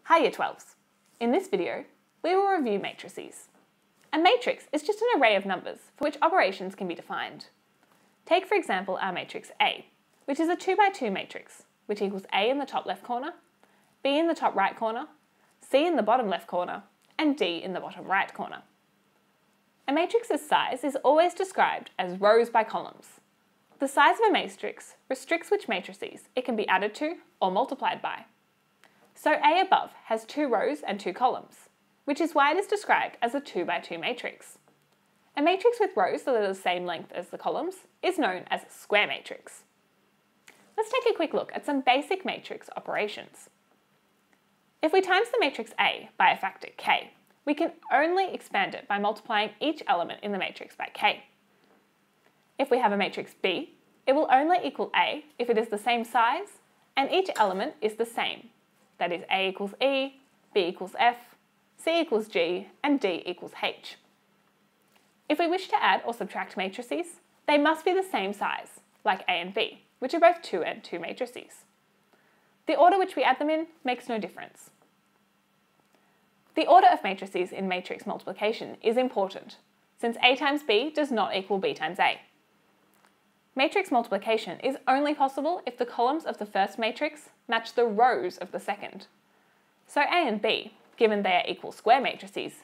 Hi Year 12s. In this video, we will review matrices. A matrix is just an array of numbers for which operations can be defined. Take for example our matrix A, which is a 2 by 2 matrix, which equals A in the top left corner, B in the top right corner, C in the bottom left corner, and D in the bottom right corner. A matrix's size is always described as rows by columns. The size of a matrix restricts which matrices it can be added to or multiplied by. So A above has 2 rows and 2 columns, which is why it is described as a 2 by 2 matrix. A matrix with rows that are the same length as the columns is known as a square matrix. Let's take a quick look at some basic matrix operations. If we times the matrix A by a factor k, we can only expand it by multiplying each element in the matrix by k. If we have a matrix B, it will only equal A if it is the same size and each element is the same. That is, A equals E, B equals F, C equals G, and D equals H. If we wish to add or subtract matrices, they must be the same size, like A and B, which are both 2 and 2 matrices. The order which we add them in makes no difference. The order of matrices in matrix multiplication is important, since A times B does not equal B times A. Matrix multiplication is only possible if the columns of the first matrix match the rows of the second. So A and B, given they are equal square matrices,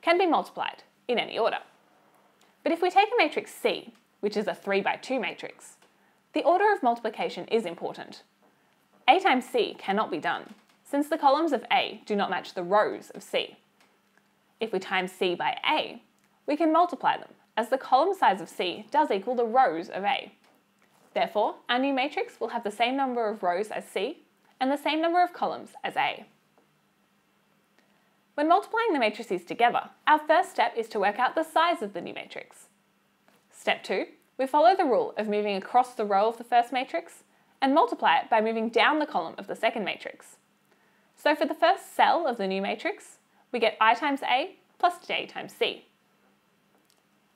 can be multiplied in any order. But if we take a matrix C, which is a 3 by 2 matrix, the order of multiplication is important. A times C cannot be done, since the columns of A do not match the rows of C. If we times C by A, we can multiply them, as the column size of C does equal the rows of A. Therefore, our new matrix will have the same number of rows as C and the same number of columns as A. When multiplying the matrices together, our first step is to work out the size of the new matrix. Step 2, we follow the rule of moving across the row of the first matrix and multiply it by moving down the column of the second matrix. So for the first cell of the new matrix, we get I times A plus J times C.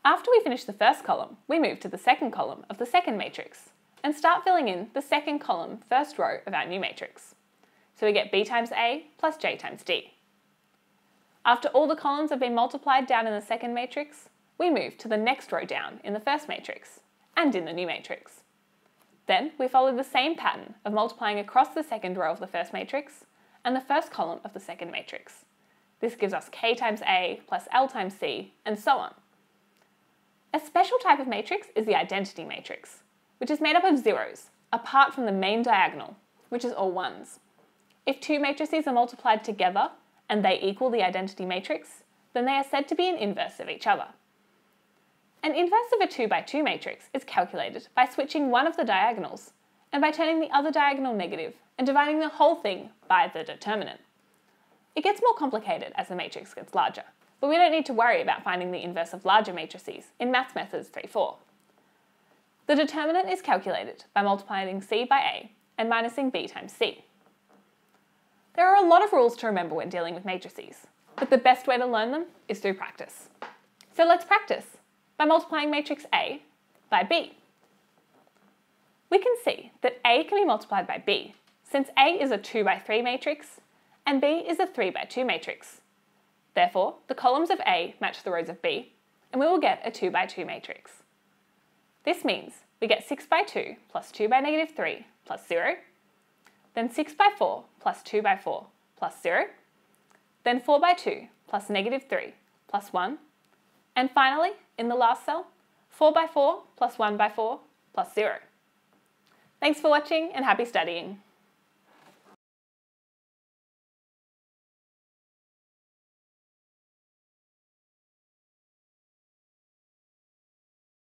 After we finish the first column, we move to the second column of the second matrix and start filling in the second column first row of our new matrix. So we get B times A plus J times D. After all the columns have been multiplied down in the second matrix, we move to the next row down in the first matrix and in the new matrix. Then we follow the same pattern of multiplying across the second row of the first matrix and the first column of the second matrix. This gives us K times A plus L times C, and so on. A special type of matrix is the identity matrix, which is made up of zeros, apart from the main diagonal, which is all ones. If 2 matrices are multiplied together and they equal the identity matrix, then they are said to be an inverse of each other. An inverse of a 2 by 2 matrix is calculated by switching one of the diagonals and by turning the other diagonal negative and dividing the whole thing by the determinant. It gets more complicated as the matrix gets larger, but we don't need to worry about finding the inverse of larger matrices in Maths Methods 3.4. The determinant is calculated by multiplying C by A and minusing B times C. There are a lot of rules to remember when dealing with matrices, but the best way to learn them is through practice. So let's practice by multiplying matrix A by B. We can see that A can be multiplied by B, since A is a 2 by 3 matrix and B is a 3 by 2 matrix. Therefore, the columns of A match the rows of B, and we will get a 2 by 2 matrix. This means we get 6 by 2 plus 2 by negative 3 plus 0, then 6 by 4 plus 2 by 4 plus 0, then 4 by 2 plus negative 3 plus 1, and finally, in the last cell, 4 by 4 plus 1 by 4 plus 0. Thanks for watching and happy studying!